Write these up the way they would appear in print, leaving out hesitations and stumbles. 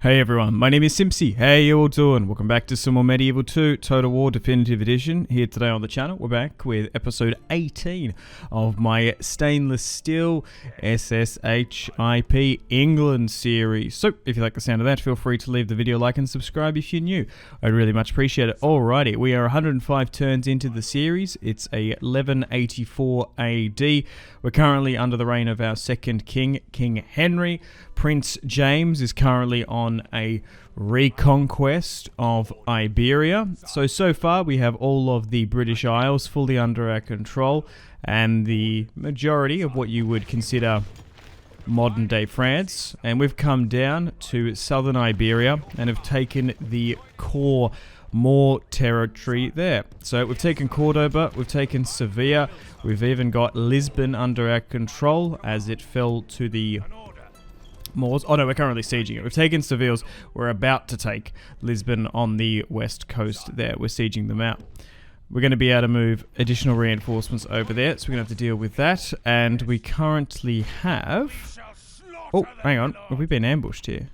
Hey everyone, my name is Simpsy. How you all doing? Welcome back to some more Medieval 2 Total War Definitive Edition. Here today on the channel, we're back with episode 18 of my stainless steel SSHIP England series. So, if you like the sound of that, feel free to leave the video like and subscribe if you're new. I'd really much appreciate it. Alrighty, we are 105 turns into the series. It's a 1184 AD. We're currently under the reign of our second king, King Henry. Prince James is currently on a reconquest of Iberia. So far we have all of the British Isles fully under our control and the majority of what you would consider modern day France. And we've come down to southern Iberia and have taken the core more territory there. So we've taken Cordoba, we've taken Sevilla, we've even got Lisbon under our control as it fell to the Moors. Oh no, we're currently sieging it. We've taken Sevilles. We're about to take Lisbon on the west coast there. We're sieging them out. We're going to be able to move additional reinforcements over there, so we're going to have to deal with that. And we currently have... Oh, hang on. Have we been ambushed here?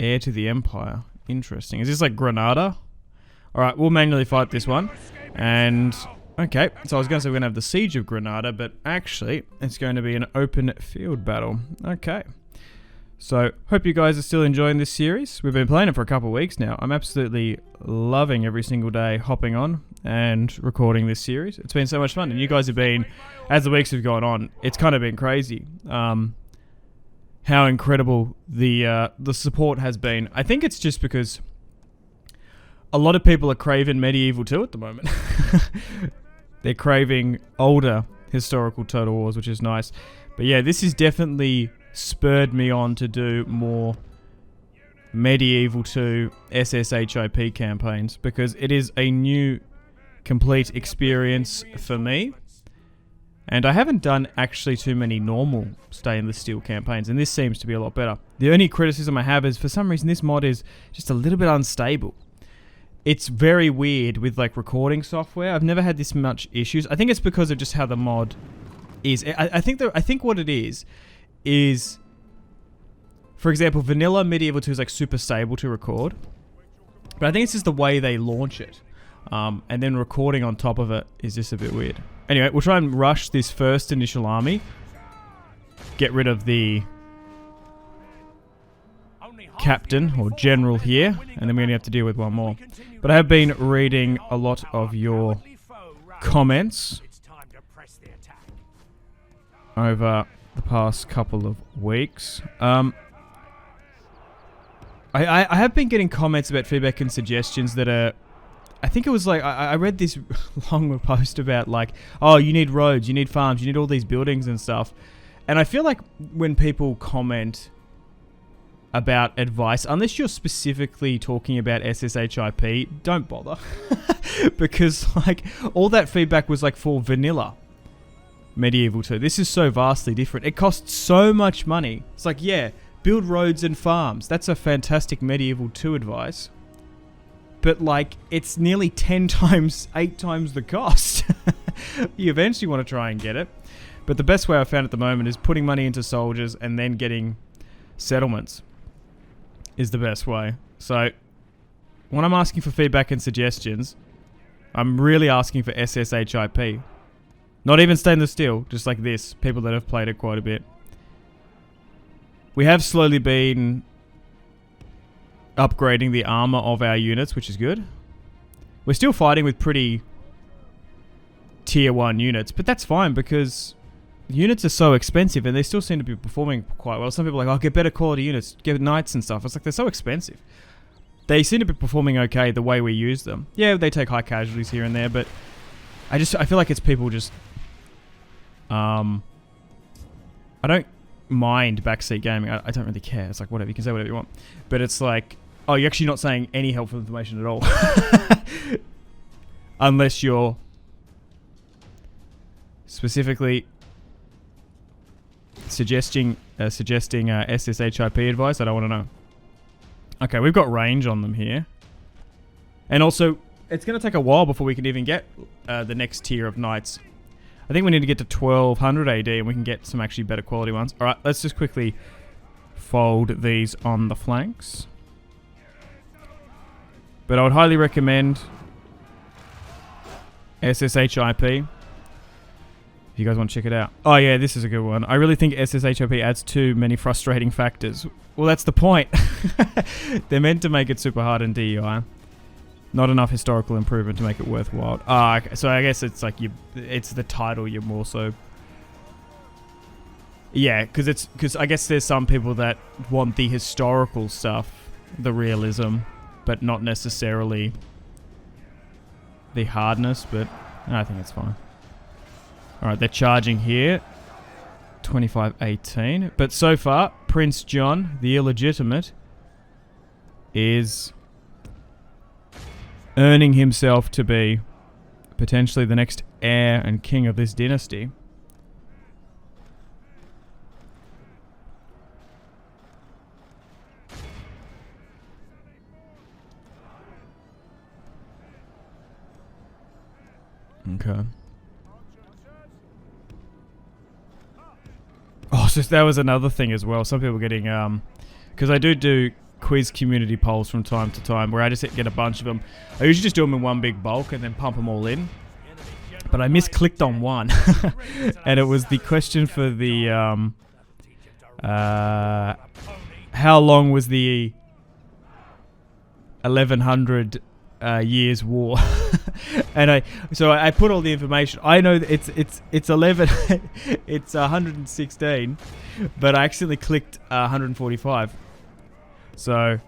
Heir to the Empire. Interesting. Is this like Granada? Alright, we'll manually fight this one. And... okay, so I was going to say we're going to have the Siege of Granada, but actually, it's going to be an open field battle. Okay. So, hope you guys are still enjoying this series. We've been playing it for a couple of weeks now. I'm absolutely loving every single day hopping on and recording this series. It's been so much fun, and you guys have been, as the weeks have gone on, it's kind of been crazy. How incredible the support has been. I think it's just because a lot of people are craving Medieval 2 at the moment. They're craving older historical Total Wars, which is nice. But yeah, this has definitely spurred me on to do more Medieval 2 SSHIP campaigns, because it is a new, complete experience for me. And I haven't done actually too many normal stainless steel campaigns, and this seems to be a lot better. The only criticism I have is, for some reason, this mod is just a little bit unstable. It's very weird with like recording software. I've never had this much issues. I think it's because of just how the mod is. I think what it is, for example, vanilla Medieval 2 is like super stable to record, but I think it's just the way they launch it, and then recording on top of it is just a bit weird. Anyway, we'll try and rush this first initial army, get rid of the captain or general here, and then we only have to deal with one more. But I have been reading a lot of your comments over the past couple of weeks. I have been getting comments about feedback and suggestions that are... I think it was like... I read this long post about like, oh, you need roads, you need farms, you need all these buildings and stuff. And I feel like when people comment about advice, unless you're specifically talking about SSHIP, don't bother. Because like all that feedback was like for vanilla Medieval 2. This is so vastly different. It costs so much money. It's like, yeah, build roads and farms. That's a fantastic Medieval 2 advice. But like, it's nearly 10 times, 8 times the cost. You eventually want to try and get it. But the best way I've found at the moment is putting money into soldiers and then getting settlements is the best way. So when I'm asking for feedback and suggestions, I'm really asking for SSHIP. Not even stainless steel, just like this. People that have played it quite a bit. We have slowly been upgrading the armor of our units, which is good. We're still fighting with pretty tier 1 units, but that's fine because units are so expensive and they still seem to be performing quite well. Some people are like, oh, get better quality units, get knights and stuff. It's like, they're so expensive. They seem to be performing okay the way we use them. Yeah, they take high casualties here and there, but I feel like it's people just... I don't mind backseat gaming. I don't really care. It's like, whatever, you can say whatever you want. But it's like, oh, you're actually not saying any helpful information at all. Unless you're specifically suggesting SSHIP advice. I don't want to know. Okay, we've got range on them here. And also, it's going to take a while before we can even get the next tier of knights. I think we need to get to 1200 AD and we can get some actually better quality ones. Alright, let's just quickly fold these on the flanks. But I would highly recommend SSHIP. If you guys want to check it out. Oh yeah, this is a good one. I really think SSHIP adds too many frustrating factors. Well, that's the point. They're meant to make it super hard in DEI. Not enough historical improvement to make it worthwhile. Okay. So I guess it's like it's the title you're more so... Yeah, because I guess there's some people that want the historical stuff, the realism, but not necessarily the hardness, but I think it's fine. Alright, they're charging here. 25-18. But so far, Prince John, the illegitimate, is earning himself to be potentially the next heir and king of this dynasty. Okay. Oh, so that was another thing as well. Some people getting, because I do quiz community polls from time to time where I just get a bunch of them. I usually just do them in one big bulk and then pump them all in. But I misclicked on one. And it was the question for the, how long was the 1100 years war? And I put all the information. I know that it's 11 it's 116, but I accidentally clicked 145. So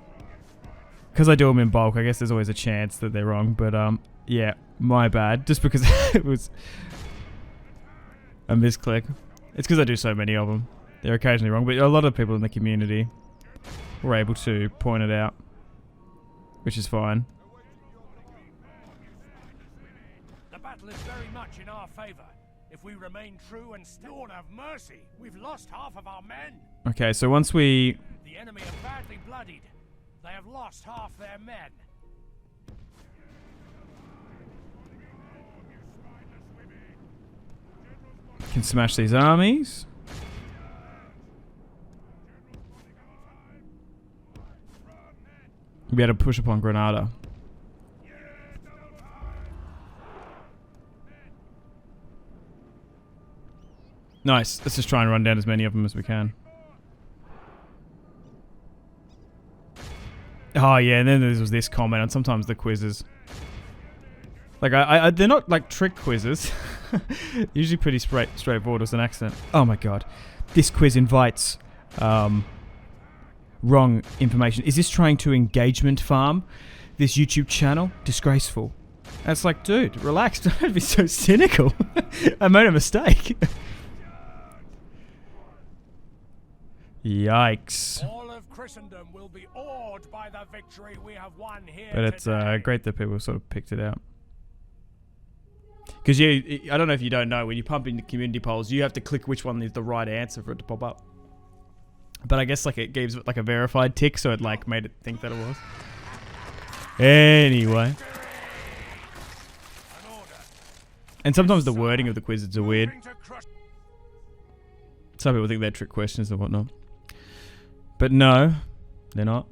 because I do them in bulk, I guess there's always a chance that they're wrong, but yeah, my bad, just because it was a misclick. It's because I do so many of them. They're occasionally wrong, but a lot of people in the community were able to point it out, which is fine. Is very much in our favor. If we remain true and Lord have mercy, we've lost half of our men. Okay, so once we... The enemy are badly bloodied. They have lost half their men. Can smash these armies. We'll be able to push upon Granada. Nice. Let's just try and run down as many of them as we can. Oh yeah, and then there was this comment on sometimes the quizzes. Like they're not like trick quizzes. Usually pretty straightforward as an accent. Oh my god. This quiz invites wrong information. Is this trying to engagement farm this YouTube channel? Disgraceful. And it's like, dude, relax. Don't be so cynical. I made a mistake. Yikes. All of Christendom will be awed by the victory we have won here. But it's great that people sort of picked it out. Because I don't know if you don't know, when you pump into community polls, you have to click which one is the right answer for it to pop up. But I guess like it gives it like a verified tick, so it like made it think that it was. Anyway. And sometimes the wording of the quizzes are weird. Some people think they're trick questions and whatnot. But no, they're not.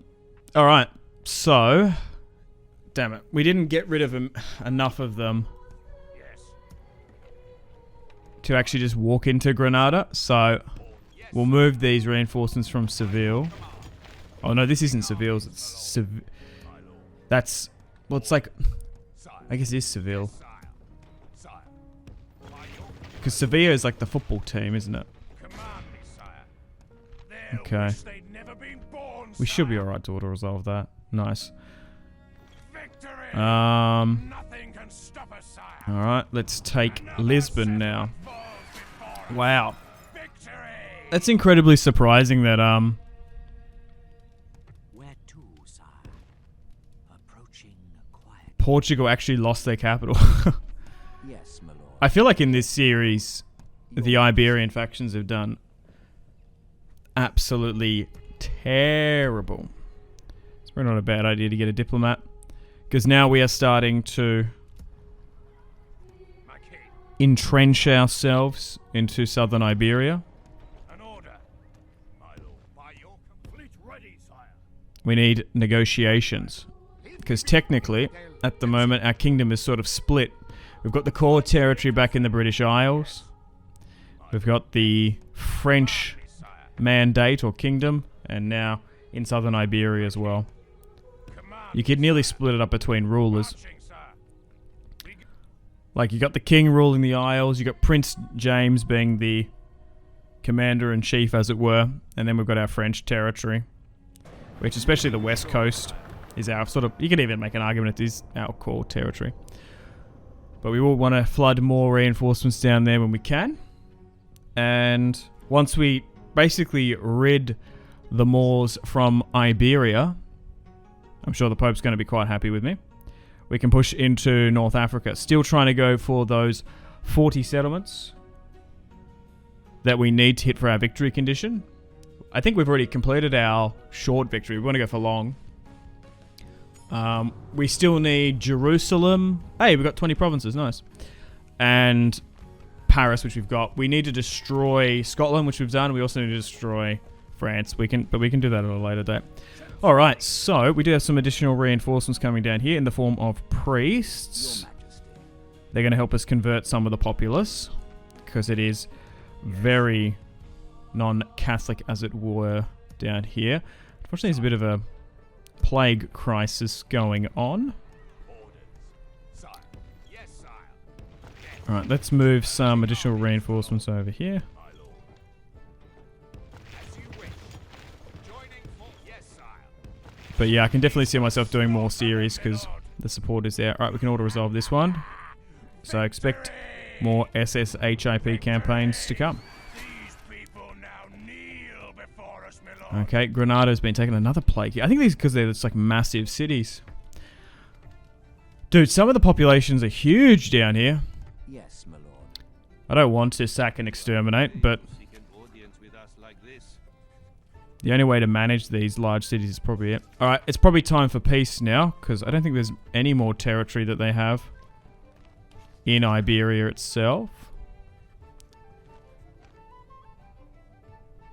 Alright, so... Damn it. We didn't get rid of enough of them to actually just walk into Granada. So, we'll move these reinforcements from Seville. Oh no, this isn't Seville's. It's that's... Well, it's like... I guess it is Seville. Because Sevilla is like the football team, isn't it? Okay. We should be alright to auto-resolve that. Nice. Alright, let's take Lisbon now. Wow. That's incredibly surprising that, Portugal actually lost their capital. I feel like in this series, the Iberian factions have done absolutely terrible. It's probably not a bad idea to get a diplomat, because now we are starting to entrench ourselves into southern Iberia. Ready, sire. we need negotiations. Because technically, at the moment, our kingdom is sort of split. We've got the core territory back in the British Isles. We've got the French mandate or kingdom, and now in southern Iberia as well. You could nearly split it up between rulers. Like, you got the king ruling the Isles, you got Prince James being the commander-in-chief, as it were, and then we've got our French territory, which, especially the west coast, is our sort of... You could even make an argument it is our core territory. But we will want to flood more reinforcements down there when we can. And once we basically rid the Moors from Iberia, I'm sure the Pope's going to be quite happy with me, we can push into North Africa. Still trying to go for those 40 settlements that we need to hit for our victory condition. I think we've already completed our short victory. We want to go for long. We still need Jerusalem. Hey, we've got 20 provinces. Nice. And Paris, which we've got. We need to destroy Scotland, which we've done. We also need to destroy France. But we can do that at a later date. Alright, so we do have some additional reinforcements coming down here in the form of priests. They're going to help us convert some of the populace, because it is very non-Catholic, as it were, down here. Unfortunately, there's a bit of a plague crisis going on. Alright, let's move some additional reinforcements over here. But yeah, I can definitely see myself doing more series because the support is there. Alright, we can auto-resolve this one. So expect more SSHIP campaigns to come. Okay, Granada's been taking another plague. I think these because they're just like massive cities. Dude, some of the populations are huge down here. Yes, my lord. I don't want to sack and exterminate, but the only way to manage these large cities is probably it. Alright, it's probably time for peace now, because I don't think there's any more territory that they have in Iberia itself.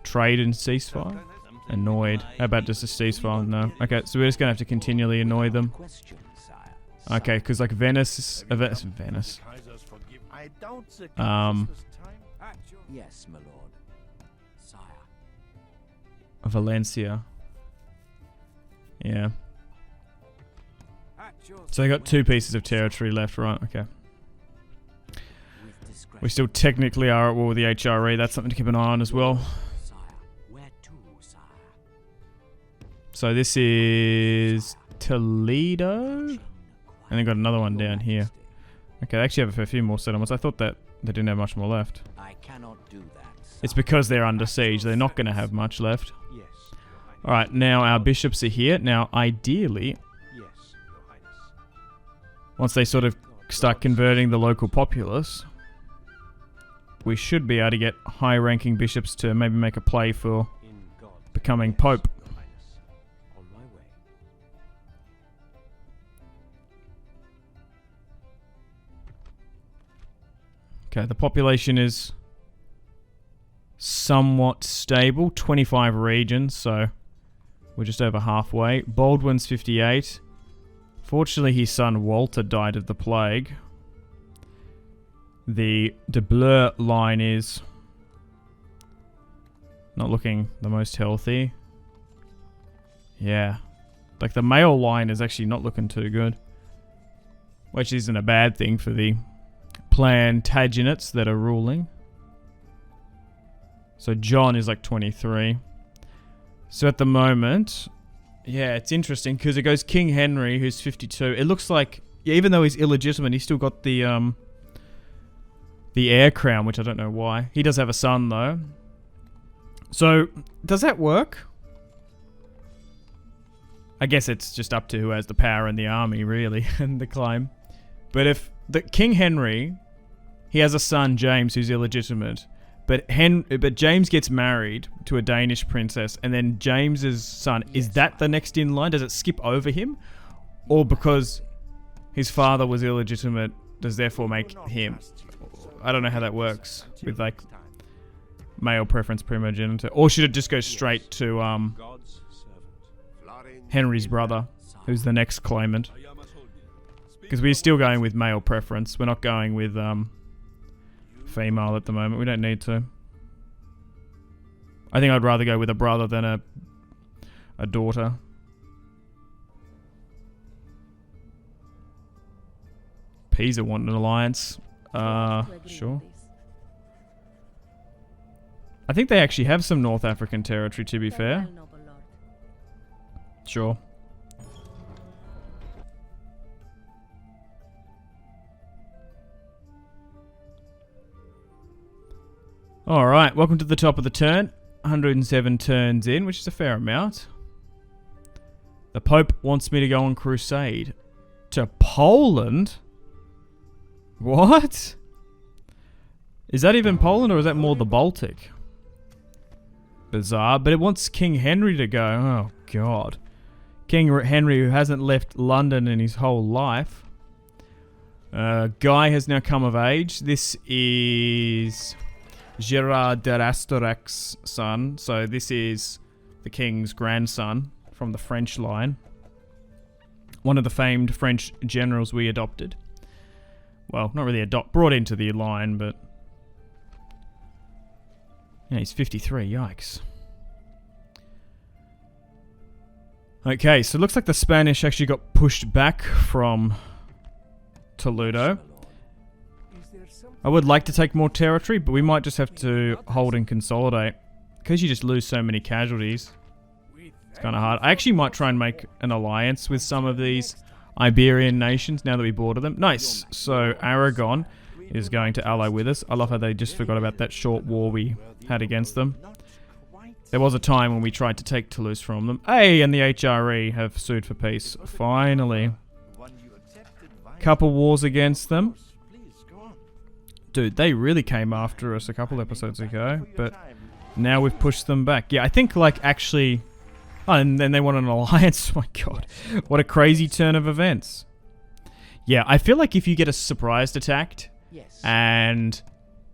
Trade and ceasefire? Annoyed. How about just a ceasefire? No. Okay, so we're just going to have to continually annoy them. Okay, because like Venice... Venice. Yes, my lord. Sire. Valencia. Yeah. So they got 2 pieces of territory left, right? Okay. We still technically are at war with the HRE. That's something to keep an eye on as well. So this is Toledo. And they got another one down here. Okay, they actually have a few more settlements. I thought that they didn't have much more left. I cannot do that. It's because they're under siege. They're not going to have much left. Alright, now our bishops are here. Now, ideally, once they sort of start converting the local populace, we should be able to get high-ranking bishops to maybe make a play for becoming pope. Okay, the population is somewhat stable. 25 regions, so we're just over halfway. Baldwin's 58. Fortunately, his son Walter died of the plague. The De Bleur line is not looking the most healthy. Yeah. Like, the male line is actually not looking too good. Which isn't a bad thing for the Plantagenets that are ruling. So John is like 23. So at the moment, yeah, it's interesting because it goes King Henry, who's 52. It looks like, yeah, even though he's illegitimate, he's still got the heir crown, which I don't know why. He does have a son though. So does that work? I guess it's just up to who has the power in the army, really, and the claim. But if the King Henry, he has a son, James, who's illegitimate, but James gets married to a Danish princess, and then James's son, is that the next in line? Does it skip over him? Or because his father was illegitimate, does therefore make him? I don't know how that works with like male preference primogeniture. Or should it just go straight to Henry's brother, who's the next claimant. Because we're still going with male preference. We're not going with female at the moment. We don't need to. I think I'd rather go with a brother than a daughter. Pisa want an alliance. Sure. I think they actually have some North African territory, to be fair. Sure. Alright, welcome to the top of the turn. 107 turns in, which is a fair amount. The Pope wants me to go on crusade. To Poland? What? Is that even Poland, or is that more the Baltic? Bizarre, but it wants King Henry to go. Oh, God. King Henry, who hasn't left London in his whole life. Guy has now come of age. This is Gerard de Rastorec's son. So this is the king's grandson from the French line. One of the famed French generals we adopted. Well, not really brought into the line, but... yeah, he's 53, yikes. Okay, so it looks like the Spanish actually got pushed back from Toledo. I would like to take more territory, but we might just have to hold and consolidate. Because you just lose so many casualties. It's kind of hard. I actually might try and make an alliance with some of these Iberian nations now that we border them. Nice. So Aragon is going to ally with us. I love how they just forgot about that short war we had against them. There was a time when we tried to take Toulouse from them. Hey, and the HRE have sued for peace. Finally. Couple wars against them. Dude, they really came after us a couple episodes ago, but now we've pushed them back. Yeah, I think, like, actually... oh, and then they want an alliance. Oh my God. What a crazy turn of events. Yeah, I feel like if you get surprised attacked, and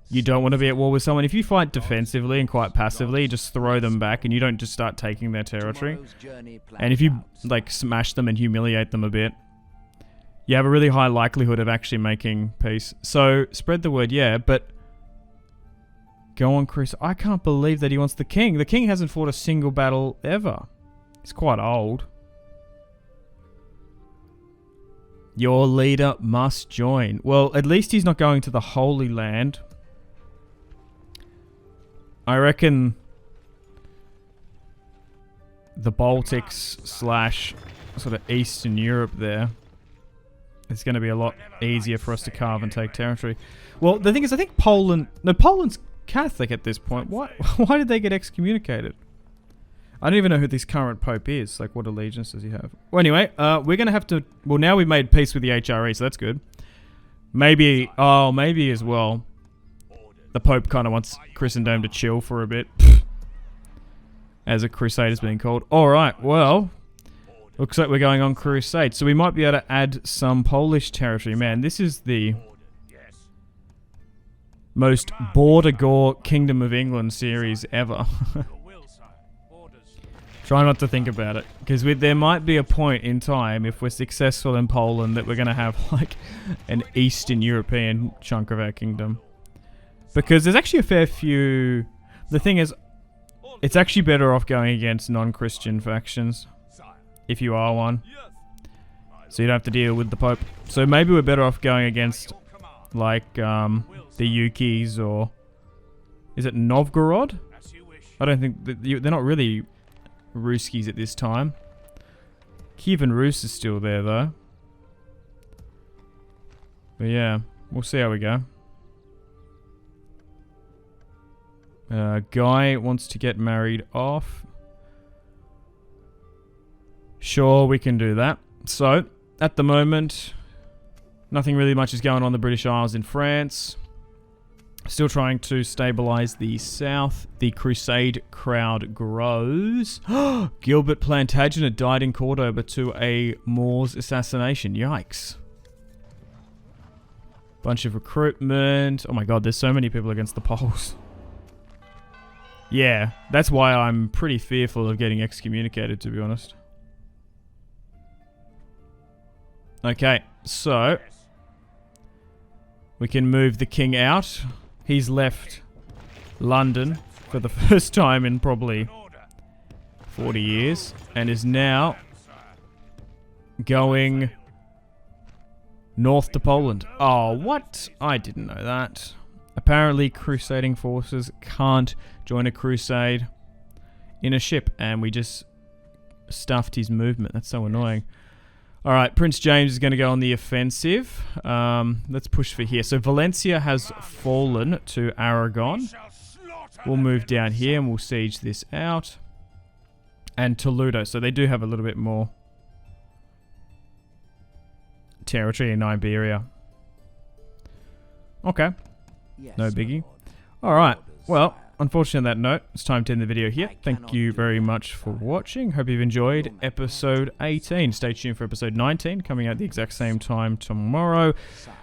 you don't want to be at war with someone, if you fight defensively and quite passively, just throw them back and you don't just start taking their territory. And if you, like, smash them and humiliate them a bit, you have a really high likelihood of actually making peace. So, spread the word, yeah, but... go on, Chris. I can't believe that he wants the king. The king hasn't fought a single battle ever. He's quite old. Your leader must join. Well, at least he's not going to the Holy Land. I reckon... the Baltics / sort of Eastern Europe there. It's going to be a lot easier for us to carve and take territory. Well, the thing is, I think Poland... no, Poland's Catholic at this point. Why did they get excommunicated? I don't even know who this current Pope is. Like, what allegiance does he have? Well, anyway, we're going to have to... well, now we've made peace with the HRE, so that's good. Maybe... oh, maybe as well. The Pope kind of wants Christendom to chill for a bit. As a crusade is being called. Alright, well... looks like we're going on crusade. So we might be able to add some Polish territory. Man, this is the... most border gore Kingdom of England series ever. Try not to think about it, because there might be a point in time, if we're successful in Poland, that we're going to have like an Eastern European chunk of our kingdom. Because there's actually a fair few... the thing is, it's actually better off going against non-Christian factions, if you are one. So you don't have to deal with the Pope. So maybe we're better off going against, like, the Yukis, or... is it Novgorod? I don't think... they're not really Ruskies at this time. Kievan Rus is still there, though. But yeah, we'll see how we go. Guy wants to get married off. Sure, we can do that. So, at the moment, nothing really much is going on in the British Isles in France. Still trying to stabilize the south. The crusade crowd grows. Gilbert Plantagenet died in Cordoba to a Moors assassination. Yikes. Bunch of recruitment. Oh my god, there's so many people against the Poles. Yeah, that's why I'm pretty fearful of getting excommunicated, to be honest. Okay, so we can move the king out. He's left London for the first time in probably 40 years and is now going north to Poland. Oh, what? I didn't know that. Apparently, crusading forces can't join a crusade in a ship, and we just stuffed his movement. That's so annoying. Alright, Prince James is going to go on the offensive. Let's push for here. So Valencia has fallen to Aragon. We'll move down here and we'll siege this out. And Toledo. So they do have a little bit more territory in Iberia. Okay. Yes, No my biggie. lord. Alright, Orders, well, sire. unfortunately on that note, it's time to end the video here. Thank you very much for watching. Hope you've enjoyed episode 18. Stay tuned for episode 19, coming out at the exact same time tomorrow,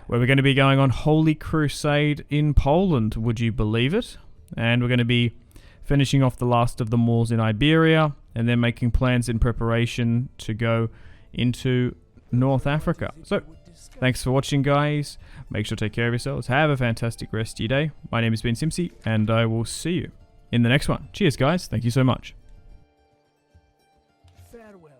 where we're going to be going on Holy Crusade in Poland. Would you believe it? And we're going to be finishing off the last of the Moors in Iberia, and then making plans in preparation to go into North Africa. So, thanks for watching, guys. Make sure to take care of yourselves. Have a fantastic rest of your day. My name has been Simpsy, and I will see you in the next one. Cheers, guys. Thank you so much.